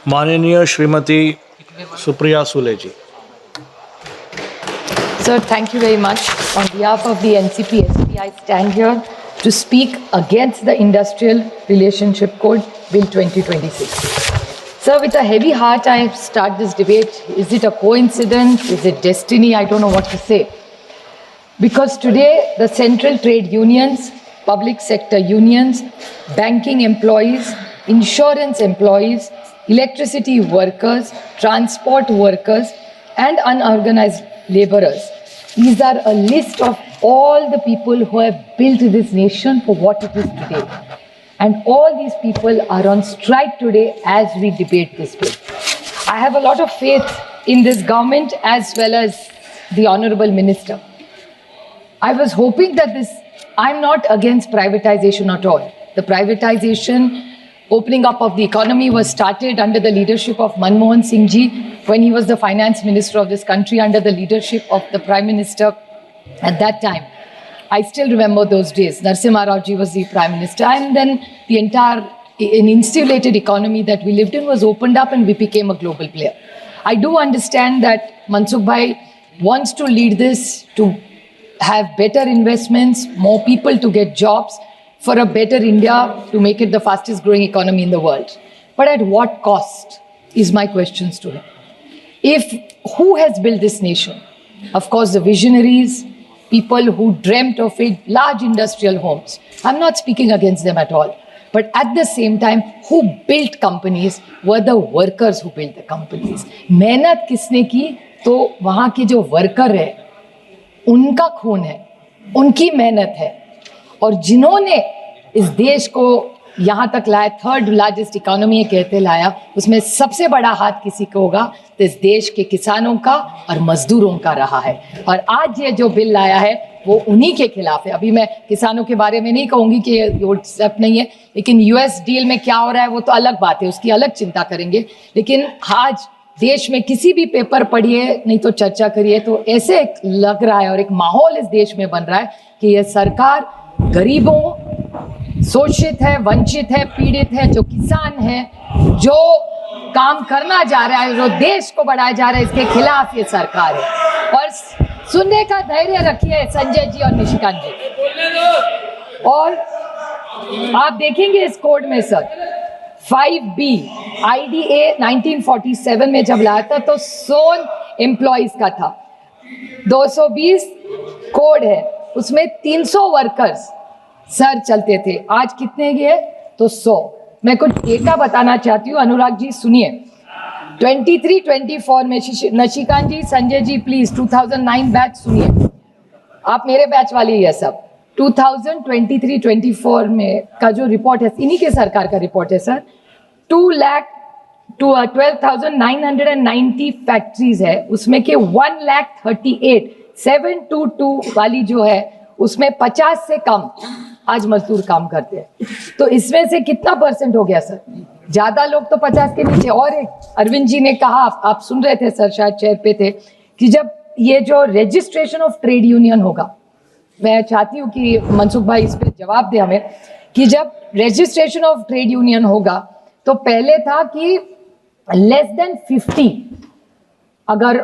माननीय श्रीमती सुप्रिया सुले जी। Sir, thank you very much. On behalf of the NCP-SP, I stand here to speak against the Industrial Relationship Code Bill 2026. Sir, with a heavy heart, I start this debate. Is it a coincidence? Is it destiny? I don't know what to say. Because today, the central trade unions, public sector unions, banking employees, insurance employees, electricity workers, transport workers, and unorganized laborers. These are a list of all the people who have built this nation for what it is today. And all these people are on strike today as we debate this bill. I have a lot of faith in this government as well as the Honorable Minister. I was hoping that I'm not against privatization at all. The privatization, opening up of the economy was started under the leadership of Manmohan Singh ji when he was the finance minister of this country, under the leadership of the Prime Minister at that time. I still remember those days. Narasimha Rao ji was the Prime Minister, and then the entire insulated economy that we lived in was opened up and we became a global player. I do understand that Mansukh Bhai wants to lead this to have better investments, more people to get jobs, for a better India, to make it the fastest growing economy in the world. But at what cost is my questions to him. Who has built this nation? Of course, the visionaries, people who dreamt of it, large industrial homes. I'm not speaking against them at all. But at the same time, who built companies were the workers who built the companies. मेहनत किसने की? तो वहाँ के जो worker है, उनका खून है, उनकी मेहनत है, और जिन्होंने इस देश को यहाँ तक लाया, थर्ड लार्जेस्ट इकोनॉमी कहते लाया, उसमें सबसे बड़ा हाथ किसी को होगा तो इस देश के किसानों का और मजदूरों का रहा है। और आज ये जो बिल लाया है वो उन्हीं के खिलाफ है। अभी मैं किसानों के बारे में नहीं कहूँगी कि ये सब नहीं है, लेकिन यूएस डील में क्या हो रहा है वो तो अलग बात है, उसकी अलग चिंता करेंगे। लेकिन आज देश में किसी भी पेपर पढ़िए, नहीं तो चर्चा करिए, तो ऐसे लग रहा है और एक माहौल इस देश में बन रहा है कि यह सरकार गरीबों, शोषित है, वंचित है, पीड़ित है, जो किसान है, जो काम करना जा रहा है, जो देश को बढ़ाया जा रहा है, इसके खिलाफ ये सरकार है। और सुनने का धैर्य रखिए संजय जी और निशिकांत जी। और आप देखेंगे इस कोड में सर 5B IDA 1947 में जब लाया था तो सोन एम्प्लॉइज का था। 220 कोड है, उसमें 300 वर्कर्स सर चलते थे। आज कितने गए? तो 100। मैं कुछ डेटा बताना चाहती हूँ, अनुराग जी सुनिए। 23-24 में नशिकांत जी, संजय जी प्लीज 2009 बैच सुनिए, आप मेरे बैच वाले ही है सब। 2023-24 में का जो रिपोर्ट है, इन्हीं के सरकार का रिपोर्ट है सर। 12,990 फैक्ट्रीज है, उसमें के 1,38,722 वाली जो है उसमें 50 से कम आज मजदूर काम करते हैं। तो इसमें से कितना परसेंट हो गया सर? ज्यादा लोग तो 50 के नीचे। और एक अरविंद जी ने कहा, आप सुन रहे थे सर, शायद चेयर पे थे, कि जब ये जो रजिस्ट्रेशन ऑफ ट्रेड यूनियन होगा, मैं चाहती हूँ कि मनसुख भाई इस पे जवाब दे हमें, कि जब रजिस्ट्रेशन ऑफ ट्रेड यूनियन होगा तो पहले था कि लेस देन 50 अगर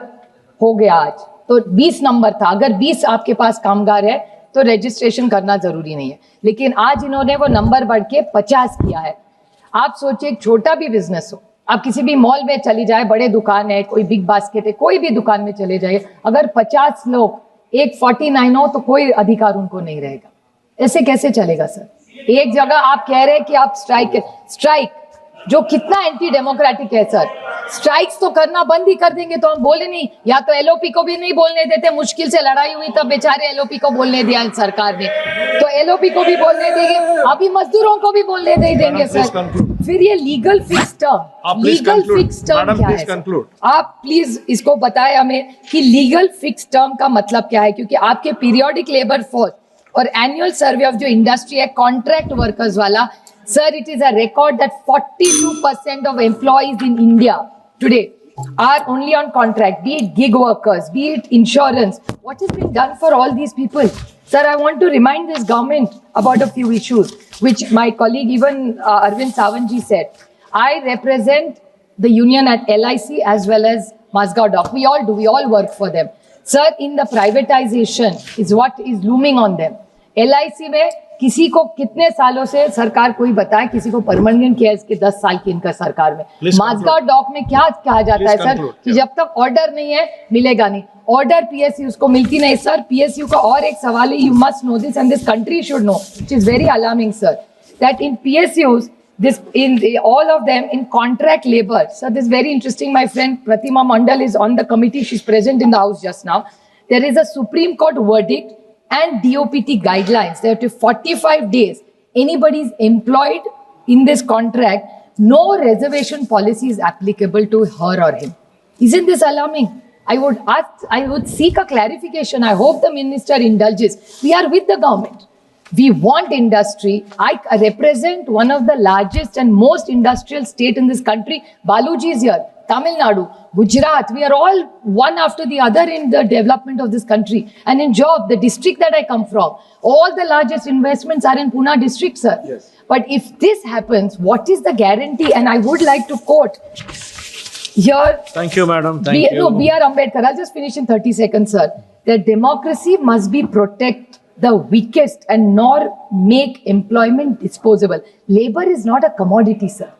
हो गया आज तो 20 नंबर था, अगर 20 आपके पास कामगार है तो रजिस्ट्रेशन करना जरूरी नहीं है। लेकिन आज इन्होंने वो नंबर बढ़ के 50 किया है। आप सोचिए, एक छोटा भी बिजनेस हो, आप किसी भी मॉल में चली जाए, बड़े दुकान है, कोई बिग बास्केट है, कोई भी दुकान में चले जाइए, अगर 50 लोग एक 49 हो तो कोई अधिकार उनको नहीं रहेगा। ऐसे कैसे चलेगा सर? एक जगह आप कह रहे हैं कि आप स्ट्राइक जो कितना एंटी डेमोक्रेटिक है सर। स्ट्राइक्स तो करना बंद ही कर देंगे तो हम बोले नहीं, या तो एलओपी को भी नहीं बोलने देते, मुश्किल से लड़ाई हुई तब बेचारे एलओपी को बोलने दिया सरकार ने, तो एलओपी को भी बोलने देंगे, अभी मजदूरों को भी बोलने नहीं देंगे सर। फिर ये legal fix term, legal fix term क्या है? आप प्लीज इसको बताएं हमें कि लीगल फिक्स टर्म का मतलब क्या है, क्योंकि आपके पीरियोडिक लेबर फोर्स और एनुअल सर्वे ऑफ जो इंडस्ट्री है कॉन्ट्रैक्ट वर्कर्स वाला, sir, it is a record that 42% of employees in India today are only on contract, be it gig workers, be it insurance. What has been done for all these people? Sir, I want to remind this government about a few issues, which my colleague even Arvind Savantji said. I represent the union at LIC as well as Mazgaon Dock. We all do. We all work for them. Sir, in the privatization is what is looming on them. LIC में किसी को कितने सालों से सरकार कोई बताए, किसी को परमानेंट किया इसके 10 साल की इनका सरकार में. माजगांव डॉक में क्या कहा जाता है सर कि जब तक ऑर्डर नहीं है मिलेगा नहीं. ऑर्डर PSUs को मिलती नहीं सर. PSU का और एक सवाल है, you must know this and this country should know, which is very alarming sir, that in PSUs this in all of them in contract labor. So this is very interesting. My friend Pratima Mandal is on the committee. She's present in the house just now. There is a Supreme Court verdict and DOPT guidelines. There are 45 days. Anybody is employed in this contract, no reservation policy is applicable to her or him. Isn't this alarming? I would seek a clarification. I hope the minister indulges. We are with the government. We want industry. I represent one of the largest and most industrial state in this country. Baluji is here. Tamil Nadu, Gujarat. We are all one after the other in the development of this country. And in job, the district that I come from, all the largest investments are in Pune district, sir. Yes. But if this happens, what is the guarantee? And I would like to quote here. Thank you, madam. Thank you. No, B.R. Ambedkar. I'll just finish in 30 seconds, sir. That democracy must be protect the weakest and nor make employment disposable. Labor is not a commodity, sir.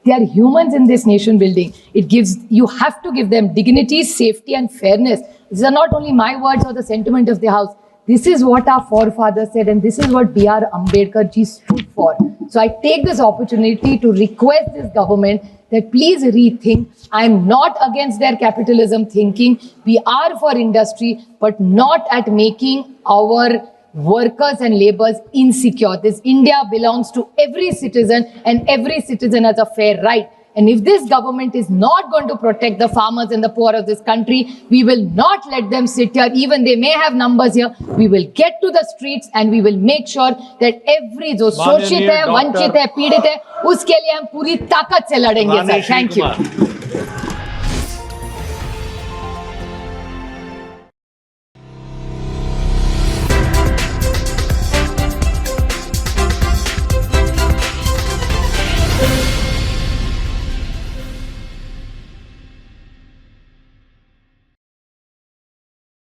They are humans in this nation building. You have to give them dignity, safety and fairness. These are not only my words or the sentiment of the house. This is what our forefathers said and this is what B.R. Ambedkar ji stood for. So I take this opportunity to request this government that please rethink. I am not against their capitalism thinking. We are for industry, but not at making our workers and laborers insecure. This India belongs to every citizen and every citizen has a fair right. And if this government is not going to protect the farmers and the poor of this country, we will not let them sit here. Even they may have numbers here. We will get to the streets and we will make sure that every जो शोषित है, वंचित है, पीड़ित है, उसके लिए हम पूरी ताकत से लड़ेंगे सर. Thank you.